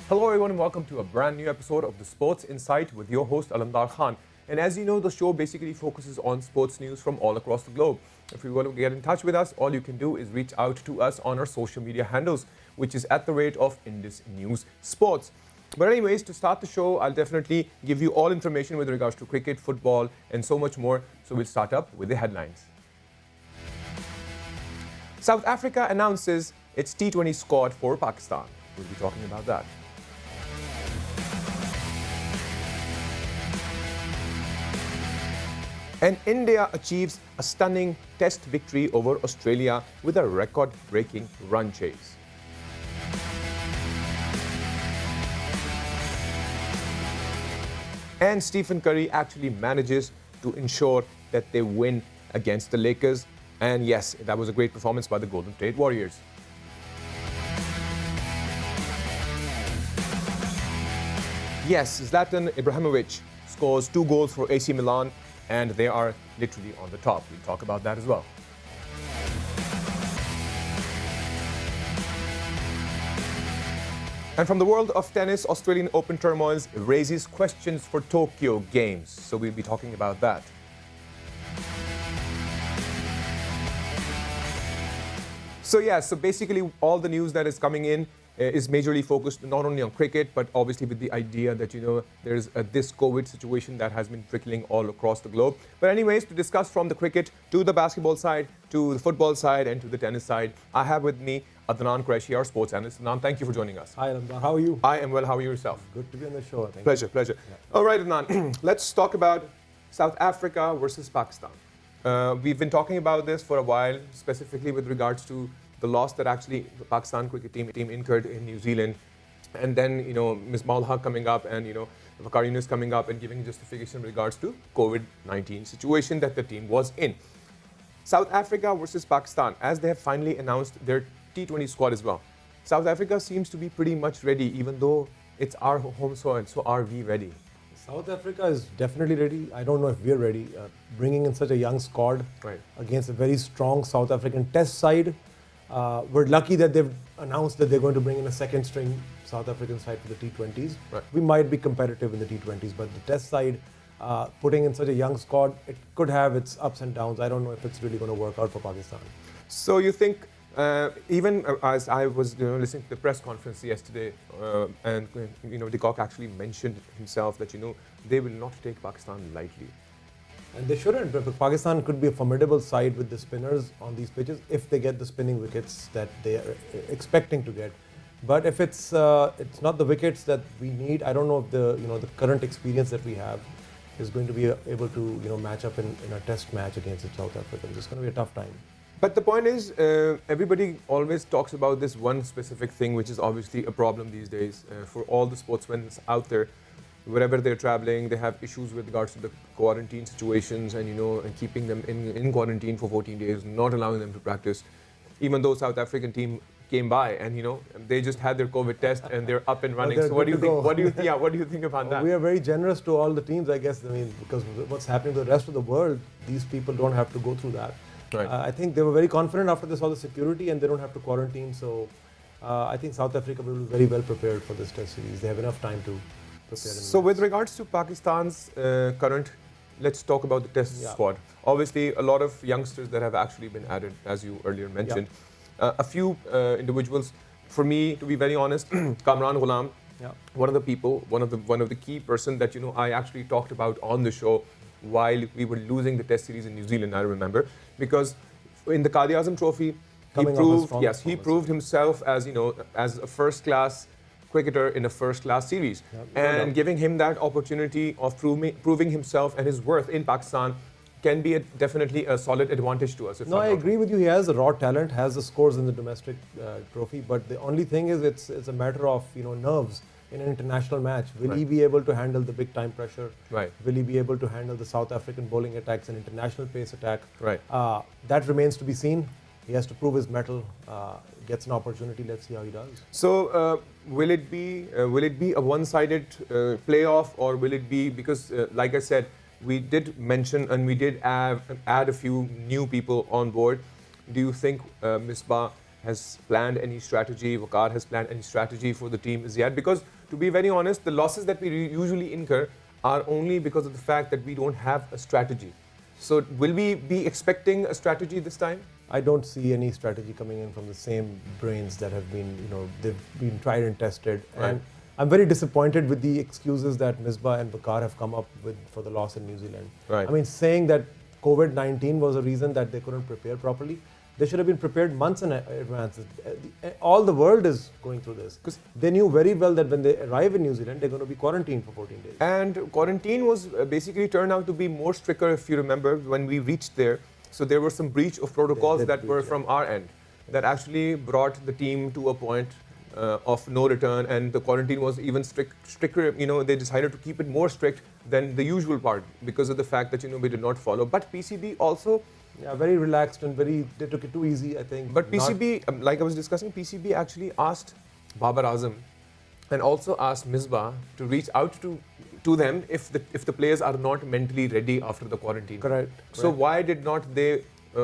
Hello everyone and welcome to a brand new episode of the Sports Insight with your host Alamdar Khan. And as you know, the show basically focuses on sports news from all across the globe. If you want to get in touch with us, all you can do is reach out to us on our social media handles, which is at the rate of Indus News Sports. But anyways, to start the show, I'll definitely give you all information with regards to cricket, football, and so much more. So we'll start up with the headlines. South Africa announces its T20 squad for Pakistan. We'll be talking about that. And India achieves a stunning test victory over Australia with a record-breaking run chase. And Stephen Curry actually manages to ensure that they win against the Lakers. And yes, that was a great performance by the Golden State Warriors. Yes, Zlatan Ibrahimovic scores 2 goals for AC Milan, and they are literally on the top. We'll talk about that as well. And from the world of tennis, Australian Open turmoils raises questions for Tokyo Games. So we'll be talking about that. So basically all the news that is coming in is majorly focused not only on cricket, but obviously with the idea that, there's this COVID situation that has been trickling all across the globe. But anyways, to discuss from the cricket to the basketball side, to the football side, and to the tennis side, I have with me Adnan Qureshi, our sports analyst. Adnan, thank you for joining us. Hi, Alamdar. How are you? I am well. How are you yourself? Good to be on the show. Thank Pleasure. Yeah. All right, Adnan. Let's talk about South Africa versus Pakistan. We've been talking about this for a while, specifically with regards to the loss that actually the Pakistan cricket team incurred in New Zealand. And then, Ms. Malha coming up and, Vakar Yunus coming up and giving justification in regards to COVID-19 situation that the team was in. South Africa versus Pakistan, as they have finally announced their T20 squad as well. South Africa seems to be pretty much ready, even though it's our home soil, so are we ready? South Africa is definitely ready. I don't know if we're ready. Bringing in such a young squad against a very strong South African test side. We're lucky that they've announced that they're going to bring in a second string South African side for the T20s. Right. We might be competitive in the T20s, but the test side, putting in such a young squad, it could have its ups and downs. I don't know if it's really going to work out for Pakistan. So you think, even as I was listening to the press conference yesterday, and de Kock actually mentioned himself that they will not take Pakistan lightly. And they shouldn't, because Pakistan could be a formidable side with the spinners on these pitches if they get the spinning wickets that they are expecting to get. But if it's not the wickets that we need, I don't know if the current experience that we have is going to be able to match up in a test match against the South Africans. It's going to be a tough time. But the point is, everybody always talks about this one specific thing, which is obviously a problem these days for all the sportsmen out there. Wherever they're traveling, they have issues with regards to the quarantine situations and, and keeping them in quarantine for 14 days, not allowing them to practice. Even though South African team came by and, they just had their COVID test and they're up and running. So what do you think? What do you think about that? We are very generous to all the teams, I guess. I mean, because what's happening to the rest of the world, these people don't have to go through that. Right. I think they were very confident after this all the security and they don't have to quarantine. So I think South Africa will be very well prepared for this test series. They have enough time to prepare. So with regards to Pakistan's current, let's talk about the test squad. Obviously, a lot of youngsters that have actually been added, as you earlier mentioned. A few individuals, for me, to be very honest, Kamran Akmal, one of the people, one of the key person that I actually talked about on the show while we were losing the test series in New Zealand, I remember, because in the Qadi Azam Trophy, he proved himself as as a first-class cricketer in a first-class series, and giving him that opportunity of proving himself and his worth in Pakistan can be definitely a solid advantage to us. I agree with you. He has the raw talent, has the scores in the domestic trophy, but the only thing is it's a matter of nerves in an international match. Will he be able to handle the big time pressure? Right. Will he be able to handle the South African bowling attacks and international pace attack? Right. That remains to be seen. He has to prove his mettle. Gets an opportunity. Let's see how he does. So will it be a one-sided playoff, or will it be, because like I said, we did mention and we did add a few new people on board. Do you think Misbah has planned any strategy, Vakar has planned any strategy for the team as yet? Because to be very honest, the losses that we usually incur are only because of the fact that we don't have a strategy. So will we be expecting a strategy this time? I don't see any strategy coming in from the same brains that have been, they've been tried and tested. Right. And I'm very disappointed with the excuses that Misbah and Waqar have come up with for the loss in New Zealand. Right. I mean, saying that COVID-19 was a reason that they couldn't prepare properly. They should have been prepared months in advance. All the world is going through this. Because they knew very well that when they arrive in New Zealand, they're going to be quarantined for 14 days. And quarantine was basically turned out to be more stricter, if you remember, when we reached there. So there were some breach of protocols that were from our end that actually brought the team to a point of no return, and the quarantine was even stricter. They decided to keep it more strict than the usual part because of the fact that we did not follow. But PCB also, very relaxed and they took it too easy, I think. But PCB, like I was discussing, PCB actually asked Babar Azam and also asked Misbah to reach out to them if the players are not mentally ready after the quarantine. Correct. So why did not they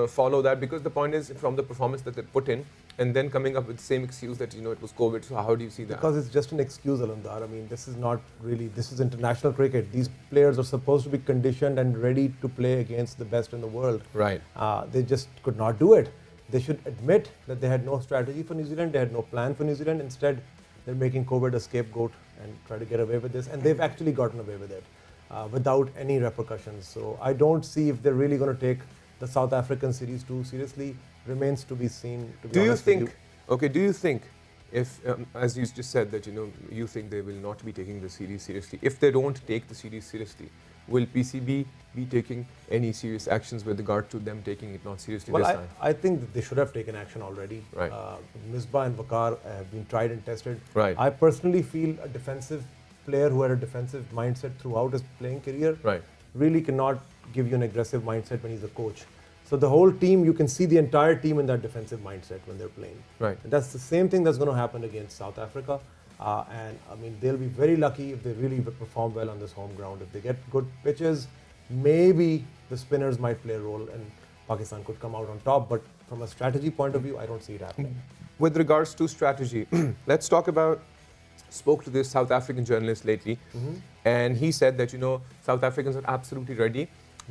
follow that? Because the point is from the performance that they put in, and then coming up with the same excuse that it was COVID. So how do you see that? Because it's just an excuse, Alamdar. I mean, this is not really, this is international cricket. These players are supposed to be conditioned and ready to play against the best in the world. Right. They just could not do it. They should admit that they had no strategy for New Zealand. They had no plan for New Zealand. Instead, they're making COVID a scapegoat and try to get away with this. And they've actually gotten away with it without any repercussions. So I don't see if they're really going to take the South African series too seriously. Remains to be seen. Do you think if, as you just said, that you think they will not be taking the series seriously? If they don't take the series seriously, will PCB be taking any serious actions with regard to them taking it not seriously this time? I think that they should have taken action already. Right. Misbah and Waqar have been tried and tested. Right. I personally feel a defensive player who had a defensive mindset throughout his playing career really cannot give you an aggressive mindset when he's a coach. So the whole team, you can see the entire team in that defensive mindset when they're playing. Right. And that's the same thing that's going to happen against South Africa. And I mean, they'll be very lucky if they really perform well on this home ground. If they get good pitches, maybe the spinners might play a role and Pakistan could come out on top. But from a strategy point of view, I don't see it happening. With regards to strategy, let's talk about, spoke to this South African journalist lately, and he said that, South Africans are absolutely ready.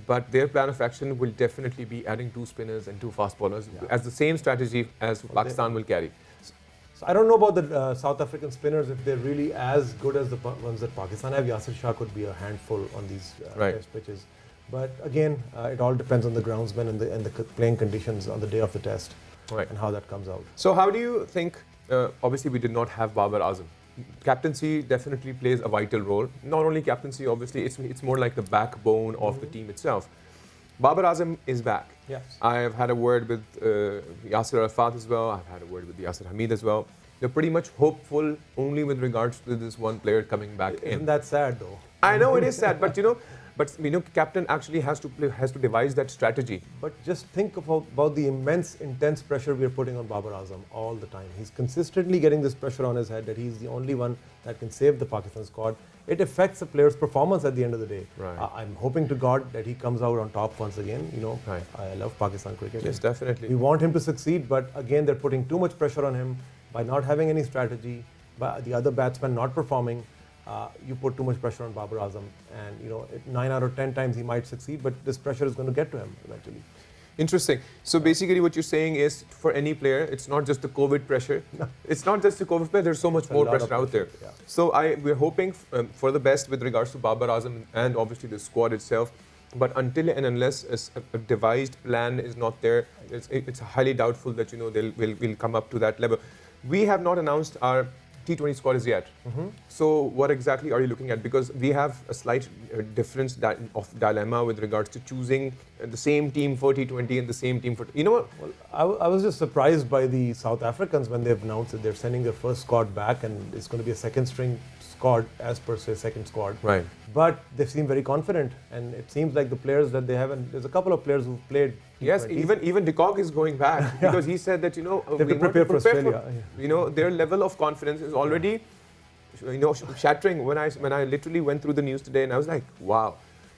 But their plan of action will definitely be adding 2 spinners and 2 fast bowlers as the same strategy as Pakistan will carry. So I don't know about the South African spinners, if they're really as good as the ones that Pakistan have. Yasir Shah could be a handful on these test pitches. But again, it all depends on the groundsman and the playing conditions on the day of the test and how that comes out. So how do you think, obviously we did not have Babar Azam. Captaincy definitely plays a vital role. Not only captaincy, obviously, it's more like the backbone of the team itself. Babar Azam is back. Yes. I have had a word with Yasir Arafat as well. I've had a word with Yasir Hamid as well. They're pretty much hopeful only with regards to this one player coming back in. Isn't that sad though? I know it is sad, but captain actually has to devise that strategy. But just think about the intense pressure we are putting on Babar Azam all the time. He's consistently getting this pressure on his head that he's the only one that can save the Pakistan squad. It affects the player's performance at the end of the day. Right. I'm hoping to God that he comes out on top once again. I love Pakistan cricket. Yes, definitely. We want him to succeed, but again, they're putting too much pressure on him by not having any strategy, by the other batsmen not performing. You put too much pressure on Babar Azam, and 9 out of 10 times he might succeed, but this pressure is going to get to him eventually. Interesting. So basically what you're saying is, for any player, it's not just the COVID pressure. No. It's not just the COVID pressure, there's so much more pressure out there. Yeah. So we're hoping for the best with regards to Babar Azam and obviously the squad itself. But until and unless a devised plan is not there, it's highly doubtful that we'll come up to that level. We have not announced our T20 squad as yet. So what exactly are you looking at? Because we have a slight difference of dilemma with regards to choosing the same team for T20 and the same team for... You know what? Well, I was just surprised by the South Africans when they've announced that they're sending their first squad back and it's going to be a second string squad as per se, second squad. Right. But they seem very confident, and it seems like the players that they have, and there's a couple of players who've played. Yes, even de Kock is going back because he said that they have to prepare for Australia. Their level of confidence is already shattering. When I literally went through the news today, and I was like, wow,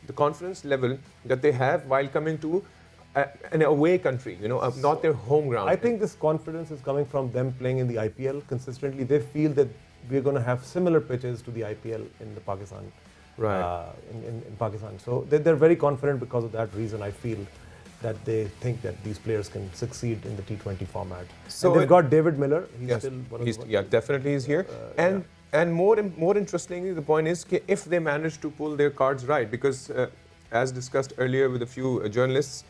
the confidence level that they have while coming to an away country, not their home ground. I think this confidence is coming from them playing in the IPL consistently. They feel that we're going to have similar pitches to the IPL in the Pakistan, in Pakistan. So they're very confident because of that reason. I feel that they think that these players can succeed in the T20 format. So and they've got David Miller. He's still one of the definitely he's here. And more interestingly, the point is if they manage to pull their cards right, because as discussed earlier with a few journalists,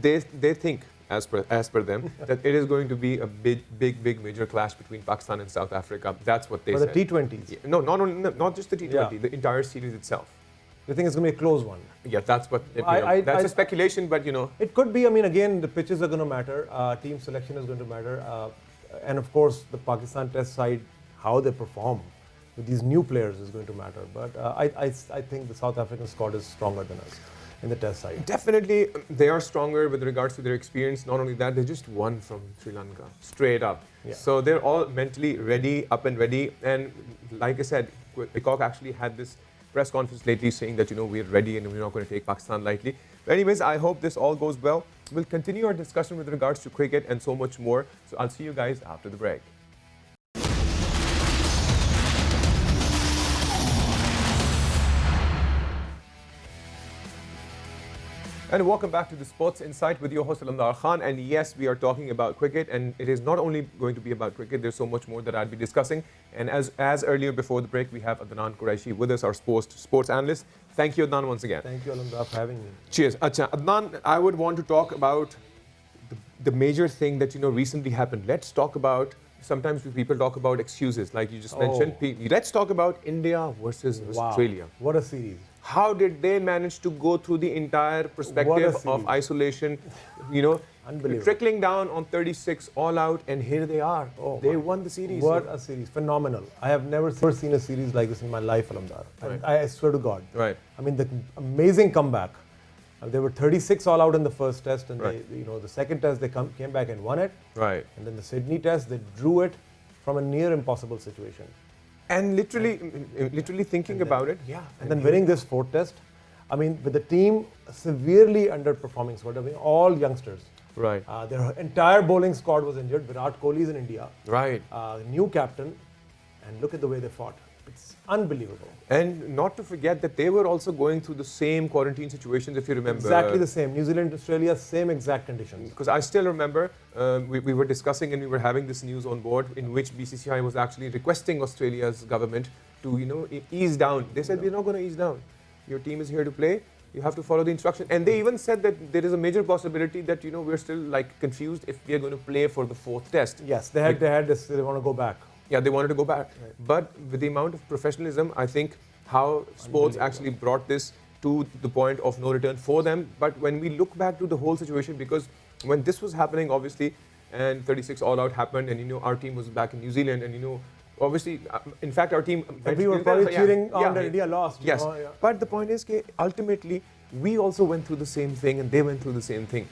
they think, as per them, that it is going to be a big major clash between Pakistan and South Africa. That's what they said. For the T20s? No, not just the T20, the entire series itself. You think it's going to be a close one? Yeah, that's what. That's a speculation, but it could be. I mean, again, the pitches are going to matter. Team selection is going to matter, and of course, the Pakistan Test side, how they perform with these new players is going to matter. But I think the South African squad is stronger than us in the Test side. Definitely, they are stronger with regards to their experience. Not only that, they just won from Sri Lanka straight up. Yeah. So they're all mentally ready, up and ready. And like I said, Peacock actually had this press conference lately saying that, we're ready and we're not going to take Pakistan lightly. But anyways, I hope this all goes well. We'll continue our discussion with regards to cricket and so much more. So I'll see you guys after the break. And welcome back to the Sports Insight with your host Alamdar Khan. And yes, we are talking about cricket, and it is not only going to be about cricket. There's so much more that I'll be discussing. And as earlier before the break, we have Adnan Quraishi with us, our sports analyst. Thank you, Adnan, once again. Thank you, Alamdar, for having me. Cheers. Achha, Adnan, I would want to talk about the major thing that recently happened. Let's talk about. Sometimes people talk about excuses, like you just mentioned. Let's talk about India versus Australia. What a series. How did they manage to go through the entire perspective of isolation, trickling down on 36 all out, and here they are. They won the series. What a series. Phenomenal. I have never seen a series like this in my life, Alamdar. Right. I swear to God. Right. I mean, the amazing comeback. They were 36 all out in the first test, and the second test they came back and won it. Right. And then the Sydney test, they drew it from a near impossible situation. And literally thinking about it, and then winning this fourth test, I mean, with the team severely underperforming squad, I mean, all youngsters. Right. Their entire bowling squad was injured. Virat Kohli is in India. Right. New captain, and look at the way they fought. It's unbelievable. And not to forget that they were also going through the same quarantine situations, if you remember. Exactly the same. New Zealand, Australia, same exact conditions. Because I still remember we were discussing and we were having this news on board in which BCCI was actually requesting Australia's government to, ease down. They said, we're not going to ease down. Your team is here to play. You have to follow the instruction. And they even said that there is a major possibility that, we're still confused if we are going to play for the fourth test. Yes, they had this, they want to go back. Yeah, they wanted to go back. Right. But with the amount of professionalism, I think how sports actually brought this to the point of no return for them. But when we look back to the whole situation, because when this was happening, obviously, and 36 all out happened, and our team was back in New Zealand, and obviously, in fact, our team. We were probably cheering on that India lost. Yes, but the point is, ultimately, we also went through the same thing, and they went through the same thing.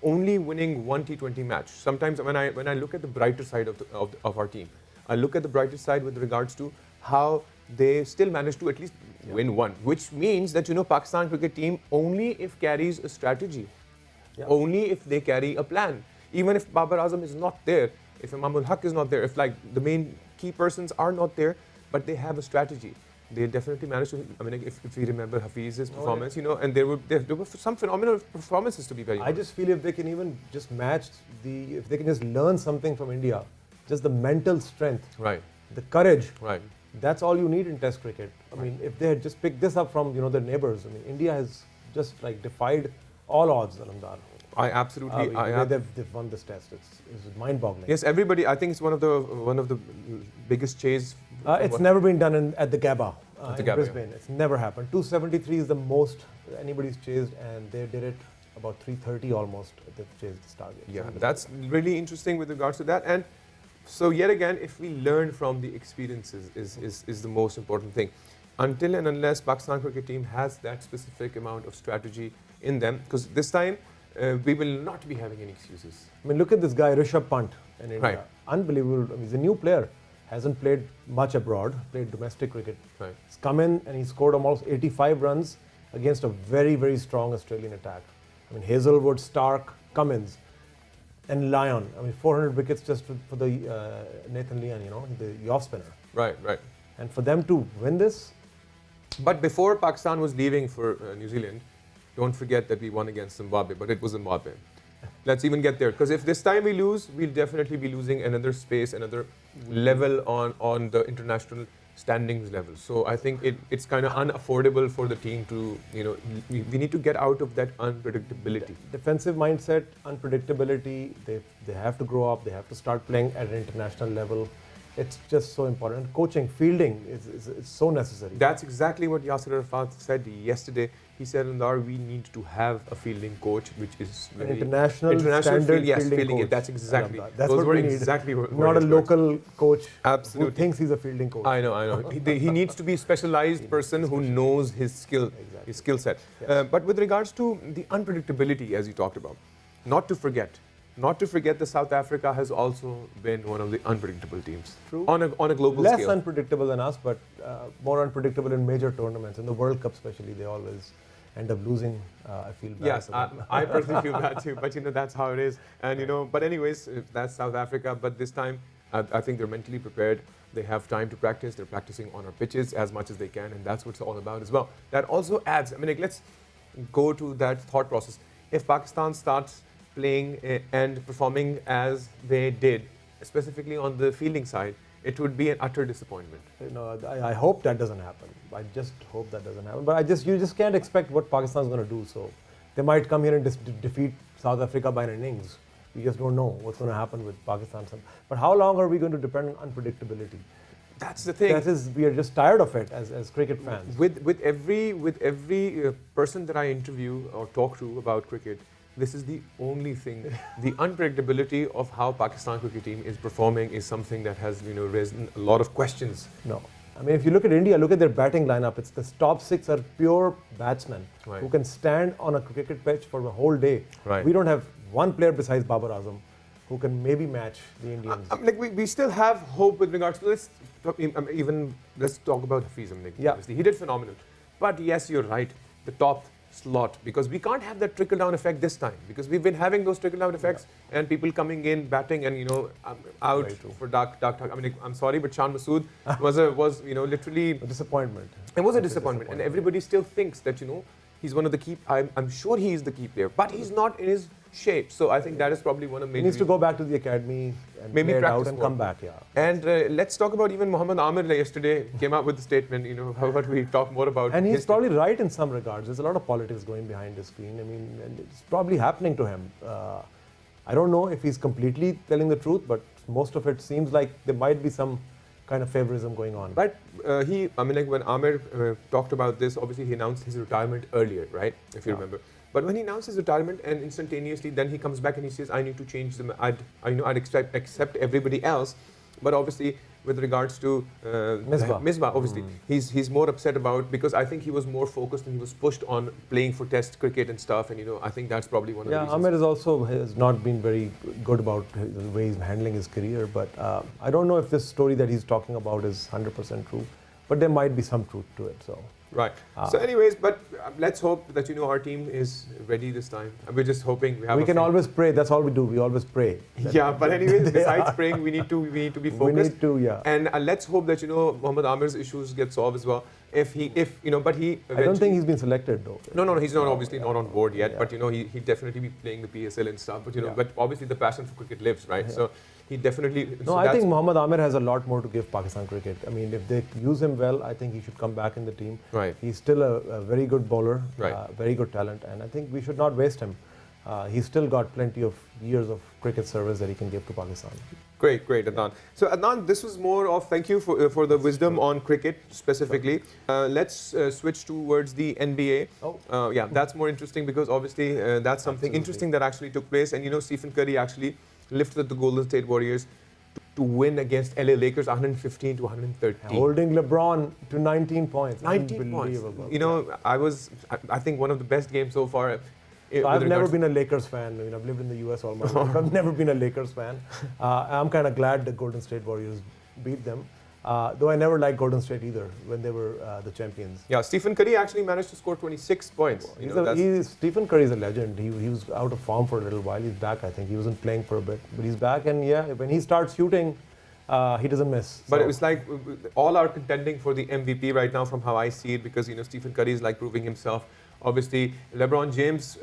Only winning one T20 match. Sometimes when I look at the brighter side of our team, I look at the brighter side with regards to how they still managed to at least win one, which means that Pakistan cricket team only if carries a strategy, only if they carry a plan. Even if Babar Azam is not there, if Imamul Haq is not there, if the main key persons are not there, but they have a strategy. They definitely managed to. I mean, if we remember Hafiz's performance, and there were some phenomenal performances, to be very honest. I just feel if they can even just match if they can just learn something from India, just the mental strength, right, the courage, right. That's all you need in Test cricket. I mean, if they had just picked this up from their neighbors, I mean, India has just defied all odds, Alamdar. They've won this test. It's mind-boggling. Yes, everybody. I think it's one of the biggest chases. It's never been done at the Gabba in Brisbane. It's never happened. 273 is the most anybody's chased, and they did it about 330 almost. They've chased this target. Yeah, that's really interesting with regards to that. And so yet again, if we learn from the experiences, is the most important thing. Until and unless Pakistan cricket team has that specific amount of strategy in them, because this time. We will not be having any excuses. I mean, look at this guy, Rishabh Pant in India. Right. Unbelievable. I mean, he's a new player. Hasn't played much abroad, played domestic cricket. Right. He's come in and he scored almost 85 runs against a very, very strong Australian attack. I mean, Hazelwood, Stark, Cummins, and Lyon. I mean, 400 wickets just for the Nathan Lyon, the off spinner. Right, right. And for them to win this. But before Pakistan was leaving for New Zealand, don't forget that we won against Zimbabwe, but it was Zimbabwe. Let's even get there. Because if this time we lose, we'll definitely be losing another space, another level on the international standings level. So I think it's kind of unaffordable for the team to, we need to get out of that unpredictability. Defensive mindset, unpredictability, they have to grow up, they have to start playing at an international level. It's just so important. Coaching, fielding is so necessary. That's exactly what Yasser Arafat said yesterday. He said, Alamdar, we need to have a fielding coach, which is an international standard fielding coach. That's exactly. That's what we need. Exactly what not a local coach Absolutely. who thinks he's a fielding coach. I know. he needs to be a specialized person who knows his skill, his skill set. Yes. But with regards to the unpredictability, as you talked about, not to forget that South Africa has also been one of the unpredictable teams. True. On a global Less scale. Less unpredictable than us, but more unpredictable in major tournaments. In the World Cup especially, they always end up losing. I feel bad. Yes, I personally feel that too. But that's how it is. And but anyways, that's South Africa. But this time, I think they're mentally prepared. They have time to practice. They're practicing on our pitches as much as they can, and that's what it's all about as well. That also adds. Let's go to that thought process. If Pakistan starts playing and performing as they did, specifically on the fielding side, it would be an utter disappointment. I hope that doesn't happen. I just hope that doesn't happen. But you just can't expect what Pakistan's going to do. So they might come here and defeat South Africa by an innings. You just don't know what's going to happen with Pakistan. But how long are we going to depend on unpredictability? That's the thing. We are just tired of it as cricket fans. With every person that I interview or talk to about cricket, this is the only thing. The unpredictability of how Pakistan cricket team is performing is something that has raised a lot of questions. No. If you look at India, look at their batting lineup. It's the top 6 are pure batsmen who can stand on a cricket pitch for the whole day. Right. We don't have one player besides Babar Azam who can maybe match the Indians. We still have hope with regards to this. Let's talk about Hafiz. He did phenomenal. But yes, you're right. The top slot, because we can't have that trickle down effect this time, because we've been having those trickle down effects and people coming in batting and out for dark. I'm sorry, but Shan Masood was literally a disappointment. It was a disappointment, and everybody still thinks that he's one of the key. I'm sure he is the key player, but he's not in his shape. So I think that is probably one of the. He needs to go back to the academy and maybe play it practice out and more. come back. And let's talk about even Muhammad Amir yesterday came out with a statement. How about we talk more about? And he's probably right in some regards. There's a lot of politics going behind the screen. And it's probably happening to him. I don't know if he's completely telling the truth, but most of it seems like there might be some kind of favorism going on. But when Amir talked about this, obviously he announced his retirement earlier, right? If you remember. But when he announced his retirement and instantaneously then he comes back and he says, I need to change them. I'd accept everybody else. But obviously with regards to Misbah, obviously he's more upset about, because I think he was more focused and he was pushed on playing for test cricket and stuff. And I think that's probably one of the reasons. Amir has not been very good about the way he's handling his career. But I don't know if this story that he's talking about is 100% true. But there might be some truth to it. Right. So anyways, but let's hope that our team is ready this time. We're just hoping we can always pray. That's all we do. We always pray. But anyways, besides praying, we need to be focused. We need to, And let's hope that Muhammad Amir's issues get solved as well. But he. I don't think he's been selected though. No, he's not obviously not on board yet. But he definitely be playing the PSL and stuff. But but obviously the passion for cricket lives, right? So he definitely. No, I think Muhammad Amir has a lot more to give Pakistan cricket. If they use him well, I think he should come back in the team. Right. He's still a very good bowler, right. Very good talent, and I think we should not waste him. He's still got plenty of years of cricket service that he can give to Pakistan. Great, Adnan. So Adnan, this was more of thank you for the wisdom on cricket specifically. Let's switch towards the NBA. That's more interesting because obviously that's something interesting that actually took place. And Stephen Curry actually lifted the Golden State Warriors to win against LA Lakers 115 to 113. Holding LeBron to 19 points. 19 points. I think one of the best games so far. So I've never been a Lakers fan. I've lived in the US all my life. I've never been a Lakers fan. I'm kind of glad the Golden State Warriors beat them. Though I never liked Golden State either when they were the champions. Yeah, Stephen Curry actually managed to score 26 points. Stephen Curry is a legend. He was out of form for a little while. He's back, I think. He wasn't playing for a bit, but he's back. And when he starts shooting, he doesn't miss. But So- it was like all are contending for the MVP right now, from how I see it, because Stephen Curry is like proving himself. Obviously, LeBron James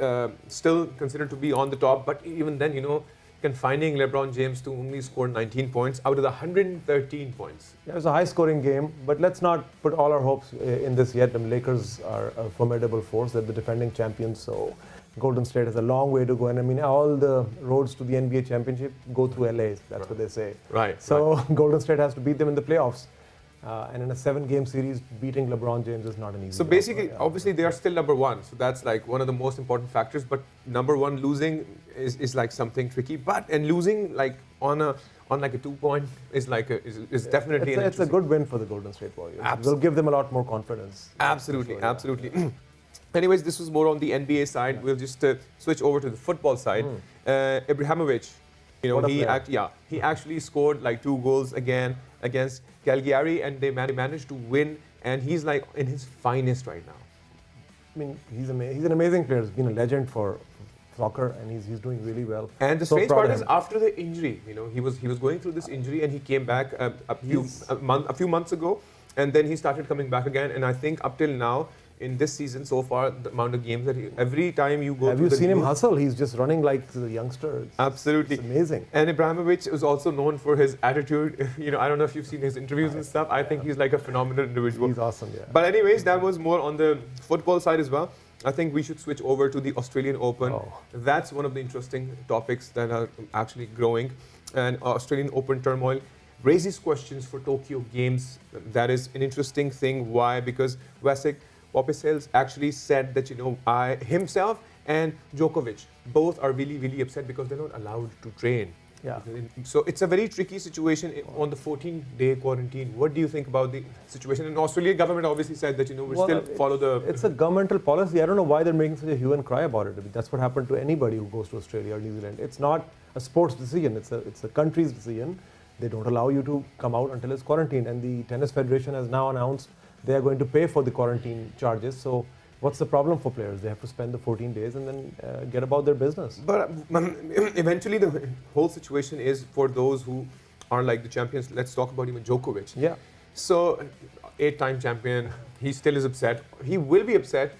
still considered to be on the top, but even then, confining LeBron James to only score 19 points out of the 113 points. Yeah, it was a high-scoring game, but let's not put all our hopes in this yet. The Lakers are a formidable force. They're the defending champions, so Golden State has a long way to go. And I mean, all the roads to the NBA championship go through LA. That's what they say. Right. So Golden State has to beat them in the playoffs. And in a 7-game series, beating LeBron James is not an easy. So basically, obviously, they are still number one. So that's like one of the most important factors. But number one losing is like something tricky. And losing like on like a 2-point is like is definitely it's a good win for the Golden State Warriors. Absolutely. It will give them a lot more confidence. Absolutely, sure, absolutely. Anyways, this was more on the NBA side. We'll just switch over to the football side. Ibrahimovic, he actually scored like 2 goals again against Cagliari, and they managed to win. And he's like in his finest right now. I mean, he's an amazing player. He's been a legend for soccer, and he's doing really well. And the So strange proud part of is him. after the injury, he was going through this injury, and he came back a few months ago, and then he started coming back again. And I think up till now, in this season so far, the amount of games that every time you go Have through you the seen him news- hustle? He's just running like the youngster. Absolutely. It's amazing. And Ibrahimovic is also known for his attitude. I don't know if you've seen his interviews and stuff. I think he's like a phenomenal individual. He's awesome, yeah. But anyways, that was more on the football side as well. I think we should switch over to the Australian Open. Oh. That's one of the interesting topics that are actually growing. And Australian Open turmoil raises questions for Tokyo Games. That is an interesting thing. Why? Because Vasek Popisels actually said that, himself and Djokovic both are really, really upset because they're not allowed to train. Yeah. So it's a very tricky situation on the 14-day quarantine. What do you think about the situation? And Australian government obviously said that, we still follow the... It's a governmental policy. I don't know why they're making such a hue and cry about it. I mean, that's what happened to anybody who goes to Australia or New Zealand. It's not a sports decision. It's a country's decision. They don't allow you to come out until it's quarantined. And the Tennis Federation has now announced they are going to pay for the quarantine charges. So what's the problem for players? They have to spend the 14 days and then get about their business. But eventually the whole situation is for those who are like the champions. Let's talk about even Djokovic. Yeah. So 8-time champion, he still is upset. He will be upset,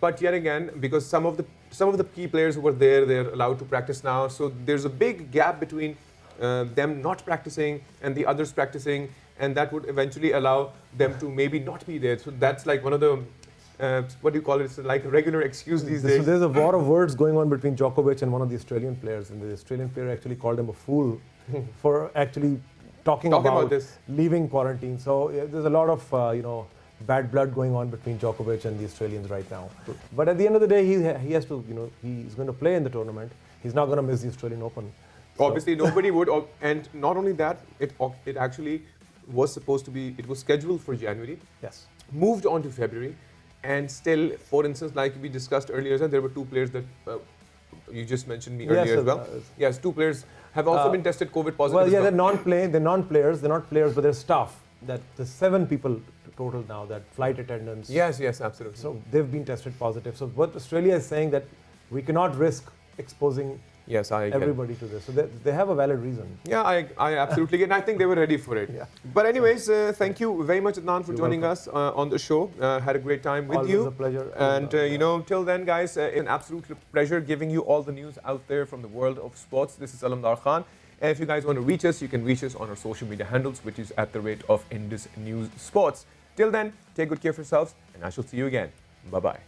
but yet again, because some of the key players who were there, they're allowed to practice now. So there's a big gap between them not practicing and the others practicing, and that would eventually allow them to maybe not be there. So that's like one of the what do you call it? It's like a regular excuse these days. So there's a war of words going on between Djokovic and one of the Australian players, and the Australian player actually called him a fool for actually talking about this. leaving quarantine. So there's a lot of bad blood going on between Djokovic and the Australians right now. But at the end of the day, he has to, he's going to play in the tournament. He's not going to miss the Australian Open. Obviously, nobody would. And not only that, it actually was supposed to be, it was scheduled for January. Yes. Moved on to February. And still, for instance, like we discussed earlier, there were 2 players that you just mentioned me earlier as well. Yes, 2 players have also been tested COVID positive. Well, yeah, they're non-players. They're not players, but they're staff. There's 7 people total now, that flight attendants. Yes, absolutely. So they've been tested positive. So what Australia is saying that we cannot risk exposing everybody to this. So they have a valid reason. Yeah, I absolutely get it. I think they were ready for it. Yeah. But anyways, thank you very much, Adnan, for joining us on the show. Had a great time with Always you. a pleasure. And, till then, guys, it's an absolute pleasure giving you all the news out there from the world of sports. This is Alamdar Khan. And if you guys want to reach us, you can reach us on our social media handles, which is @Indus News Sports. Till then, take good care of yourselves, and I shall see you again. Bye-bye.